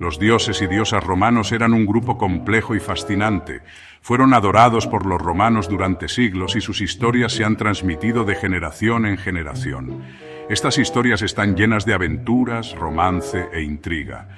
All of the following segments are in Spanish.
Los dioses y diosas romanos eran un grupo complejo y fascinante. Fueron adorados por los romanos durante siglos y sus historias se han transmitido de generación en generación. Estas historias están llenas de aventuras, romance e intriga.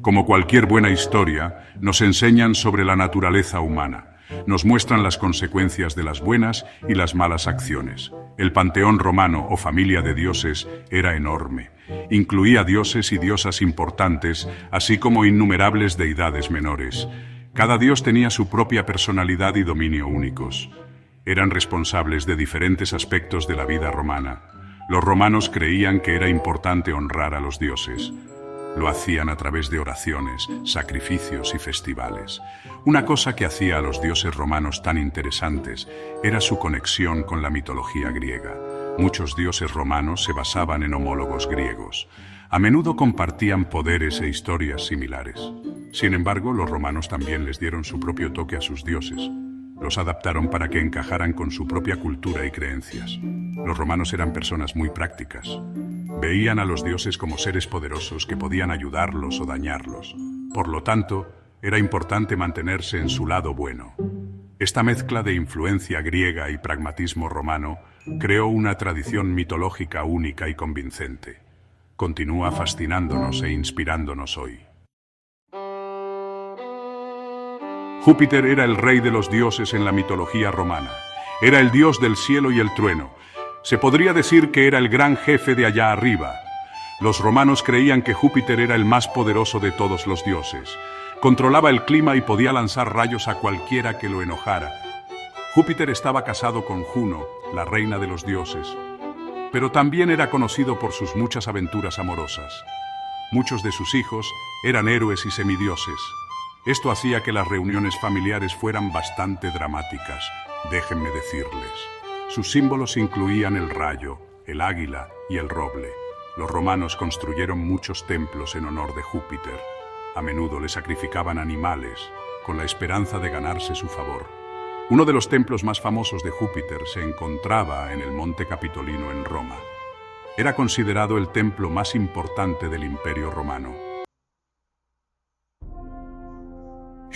Como cualquier buena historia, nos enseñan sobre la naturaleza humana. Nos muestran las consecuencias de las buenas y las malas acciones. El panteón romano o familia de dioses era enorme. Incluía dioses y diosas importantes, así como innumerables deidades menores. Cada dios tenía su propia personalidad y dominio únicos. Eran responsables de diferentes aspectos de la vida romana. Los romanos creían que era importante honrar a los dioses. Lo hacían a través de oraciones, sacrificios y festivales. Una cosa que hacía a los dioses romanos tan interesantes era su conexión con la mitología griega. Muchos dioses romanos se basaban en homólogos griegos. A menudo compartían poderes e historias similares. Sin embargo, los romanos también les dieron su propio toque a sus dioses. Los adaptaron para que encajaran con su propia cultura y creencias. Los romanos eran personas muy prácticas. Veían a los dioses como seres poderosos que podían ayudarlos o dañarlos. Por lo tanto, era importante mantenerse en su lado bueno. Esta mezcla de influencia griega y pragmatismo romano creó una tradición mitológica única y convincente. Continúa fascinándonos e inspirándonos hoy. Júpiter era el rey de los dioses en la mitología romana. Era el dios del cielo y el trueno. Se podría decir que era el gran jefe de allá arriba. Los romanos creían que Júpiter era el más poderoso de todos los dioses. Controlaba el clima y podía lanzar rayos a cualquiera que lo enojara. Júpiter estaba casado con Juno, la reina de los dioses, pero también era conocido por sus muchas aventuras amorosas. Muchos de sus hijos eran héroes y semidioses. Esto hacía que las reuniones familiares fueran bastante dramáticas, déjenme decirles. Sus símbolos incluían el rayo, el águila y el roble. Los romanos construyeron muchos templos en honor de Júpiter. A menudo le sacrificaban animales, con la esperanza de ganarse su favor. Uno de los templos más famosos de Júpiter se encontraba en el Monte Capitolino en Roma. Era considerado el templo más importante del Imperio Romano.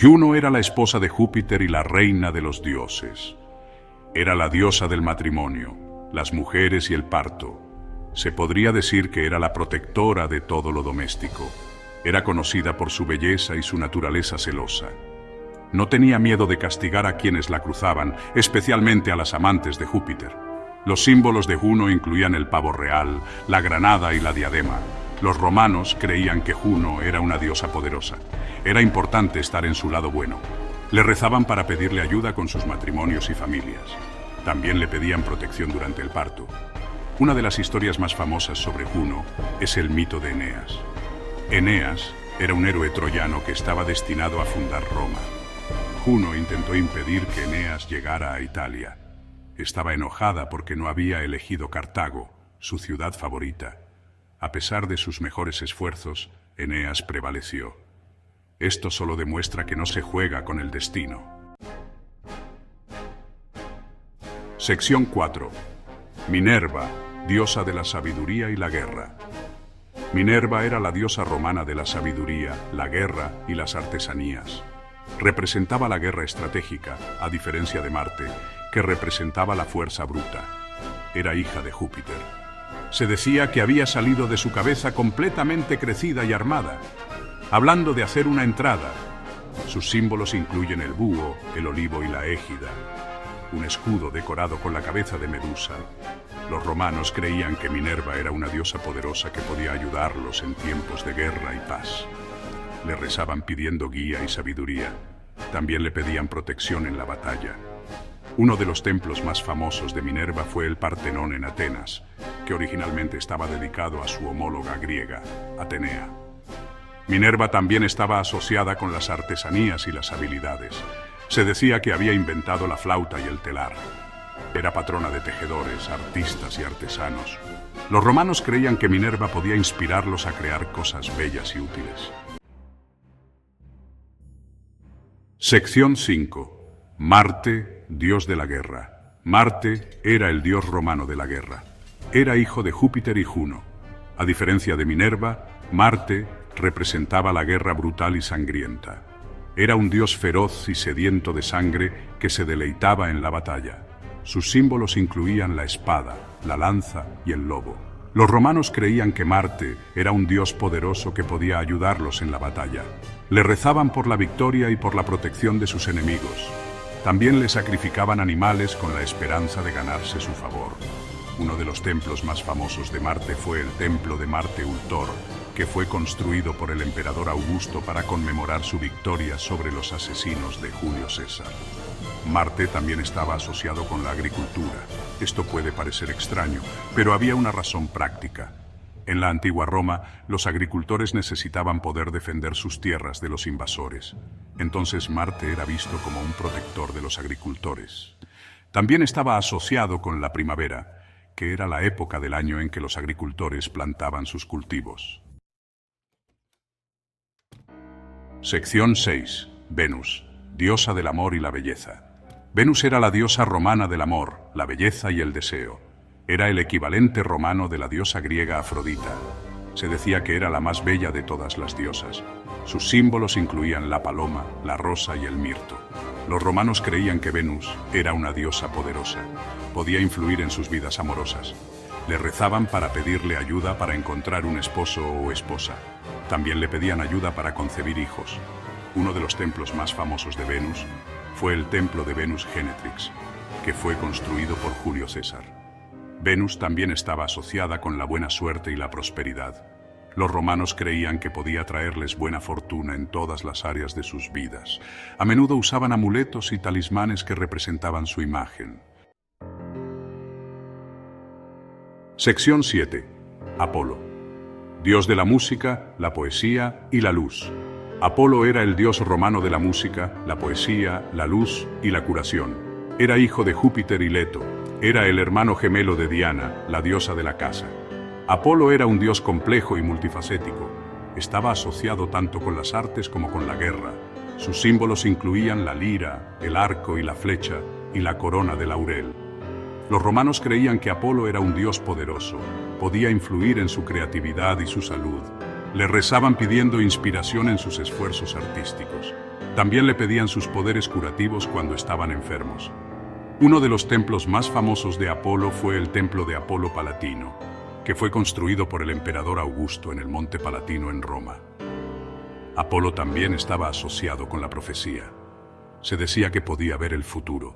Juno era la esposa de Júpiter y la reina de los dioses. Era la diosa del matrimonio, las mujeres y el parto. Se podría decir que era la protectora de todo lo doméstico. Era conocida por su belleza y su naturaleza celosa. No tenía miedo de castigar a quienes la cruzaban, especialmente a las amantes de Júpiter. Los símbolos de Juno incluían el pavo real, la granada y la diadema. Los romanos creían que Juno era una diosa poderosa. Era importante estar en su lado bueno. Le rezaban para pedirle ayuda con sus matrimonios y familias. También le pedían protección durante el parto. Una de las historias más famosas sobre Juno es el mito de Eneas. Eneas era un héroe troyano que estaba destinado a fundar Roma. Juno intentó impedir que Eneas llegara a Italia. Estaba enojada porque no había elegido Cartago, su ciudad favorita. A pesar de sus mejores esfuerzos, Eneas prevaleció. Esto solo demuestra que no se juega con el destino. Sección 4. Minerva, diosa de la sabiduría y la guerra. Minerva era la diosa romana de la sabiduría, la guerra y las artesanías. Representaba la guerra estratégica, a diferencia de Marte, que representaba la fuerza bruta. Era hija de Júpiter. Se decía que había salido de su cabeza completamente crecida y armada, hablando de hacer una entrada. Sus símbolos incluyen el búho, el olivo y la égida, un escudo decorado con la cabeza de Medusa. Los romanos creían que Minerva era una diosa poderosa que podía ayudarlos en tiempos de guerra y paz. Le rezaban pidiendo guía y sabiduría. También le pedían protección en la batalla. Uno de los templos más famosos de Minerva fue el Partenón en Atenas, que originalmente estaba dedicado a su homóloga griega, Atenea. Minerva también estaba asociada con las artesanías y las habilidades. Se decía que había inventado la flauta y el telar. Era patrona de tejedores, artistas y artesanos. Los romanos creían que Minerva podía inspirarlos a crear cosas bellas y útiles. Sección 5. Marte, dios de la guerra. Marte era el dios romano de la guerra. Era hijo de Júpiter y Juno. A diferencia de Minerva, Marte representaba la guerra brutal y sangrienta. Era un dios feroz y sediento de sangre que se deleitaba en la batalla. Sus símbolos incluían la espada, la lanza y el lobo. Los romanos creían que Marte era un dios poderoso que podía ayudarlos en la batalla. Le rezaban por la victoria y por la protección de sus enemigos. También le sacrificaban animales con la esperanza de ganarse su favor. Uno de los templos más famosos de Marte fue el templo de Marte Ultor, que fue construido por el emperador Augusto para conmemorar su victoria sobre los asesinos de Julio César. Marte también estaba asociado con la agricultura. Esto puede parecer extraño, pero había una razón práctica. En la antigua Roma, los agricultores necesitaban poder defender sus tierras de los invasores. Entonces Marte era visto como un protector de los agricultores. También estaba asociado con la primavera, que era la época del año en que los agricultores plantaban sus cultivos. Sección 6. Venus, diosa del amor y la belleza. Venus era la diosa romana del amor, la belleza y el deseo. Era el equivalente romano de la diosa griega Afrodita. Se decía que era la más bella de todas las diosas. Sus símbolos incluían la paloma, la rosa y el mirto. Los romanos creían que Venus era una diosa poderosa. Podía influir en sus vidas amorosas. Le rezaban para pedirle ayuda para encontrar un esposo o esposa. También le pedían ayuda para concebir hijos. Uno de los templos más famosos de Venus fue el templo de Venus Genetrix, que fue construido por Julio César. Venus también estaba asociada con la buena suerte y la prosperidad. Los romanos creían que podía traerles buena fortuna en todas las áreas de sus vidas. A menudo usaban amuletos y talismanes que representaban su imagen. Sección 7. Apolo. Dios de la música, la poesía y la luz. Apolo era el dios romano de la música, la poesía, la luz y la curación. Era hijo de Júpiter y Leto. Era el hermano gemelo de Diana, la diosa de la casa. Apolo era un dios complejo y multifacético. Estaba asociado tanto con las artes como con la guerra. Sus símbolos incluían la lira, el arco y la flecha, y la corona de laurel. Los romanos creían que Apolo era un dios poderoso, podía influir en su creatividad y su salud. Le rezaban pidiendo inspiración en sus esfuerzos artísticos. También le pedían sus poderes curativos cuando estaban enfermos. Uno de los templos más famosos de Apolo fue el templo de Apolo Palatino, que fue construido por el emperador Augusto en el Monte Palatino en Roma. Apolo también estaba asociado con la profecía. Se decía que podía ver el futuro.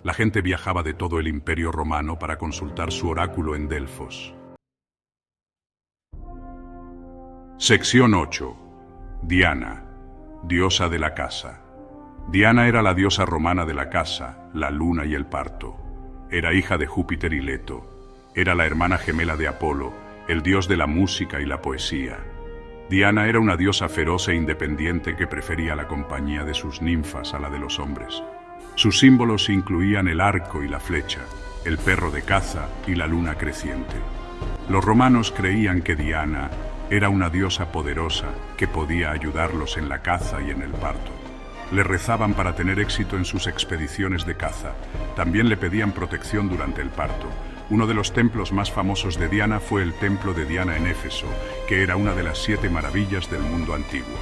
La gente viajaba de todo el Imperio Romano para consultar su oráculo en Delfos. Sección 8. Diana, diosa de la casa. Diana era la diosa romana de la casa, la luna y el parto. Era hija de Júpiter y Leto. Era la hermana gemela de Apolo, el dios de la música y la poesía. Diana era una diosa feroz e independiente que prefería la compañía de sus ninfas a la de los hombres. Sus símbolos incluían el arco y la flecha, el perro de caza y la luna creciente. Los romanos creían que Diana era una diosa poderosa que podía ayudarlos en la caza y en el parto. Le rezaban para tener éxito en sus expediciones de caza. También le pedían protección durante el parto. Uno de los templos más famosos de Diana fue el templo de Diana en Éfeso, que era una de las 7 maravillas del mundo antiguo.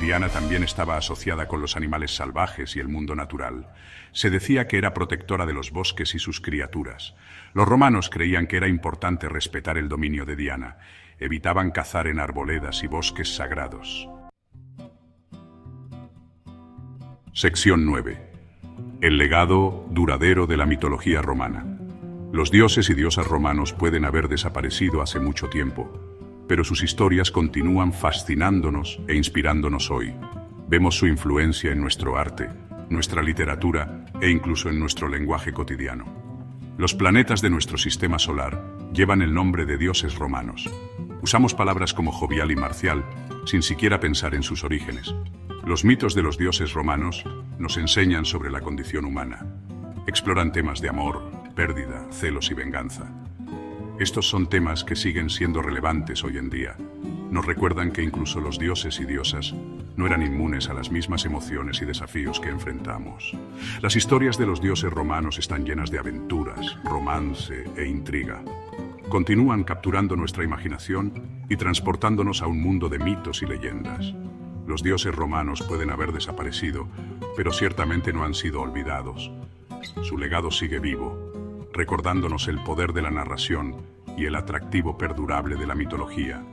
Diana también estaba asociada con los animales salvajes y el mundo natural. Se decía que era protectora de los bosques y sus criaturas. Los romanos creían que era importante respetar el dominio de Diana. Evitaban cazar en arboledas y bosques sagrados. Sección 9. El legado duradero de la mitología romana. Los dioses y diosas romanos pueden haber desaparecido hace mucho tiempo, pero sus historias continúan fascinándonos e inspirándonos hoy. Vemos su influencia en nuestro arte, nuestra literatura e incluso en nuestro lenguaje cotidiano. Los planetas de nuestro sistema solar llevan el nombre de dioses romanos. Usamos palabras como jovial y marcial, sin siquiera pensar en sus orígenes. Los mitos de los dioses romanos nos enseñan sobre la condición humana. Exploran temas de amor, pérdida, celos y venganza. Estos son temas que siguen siendo relevantes hoy en día. Nos recuerdan que incluso los dioses y diosas no eran inmunes a las mismas emociones y desafíos que enfrentamos. Las historias de los dioses romanos están llenas de aventuras, romance e intriga. Continúan capturando nuestra imaginación y transportándonos a un mundo de mitos y leyendas. Los dioses romanos pueden haber desaparecido, pero ciertamente no han sido olvidados. Su legado sigue vivo, recordándonos el poder de la narración y el atractivo perdurable de la mitología.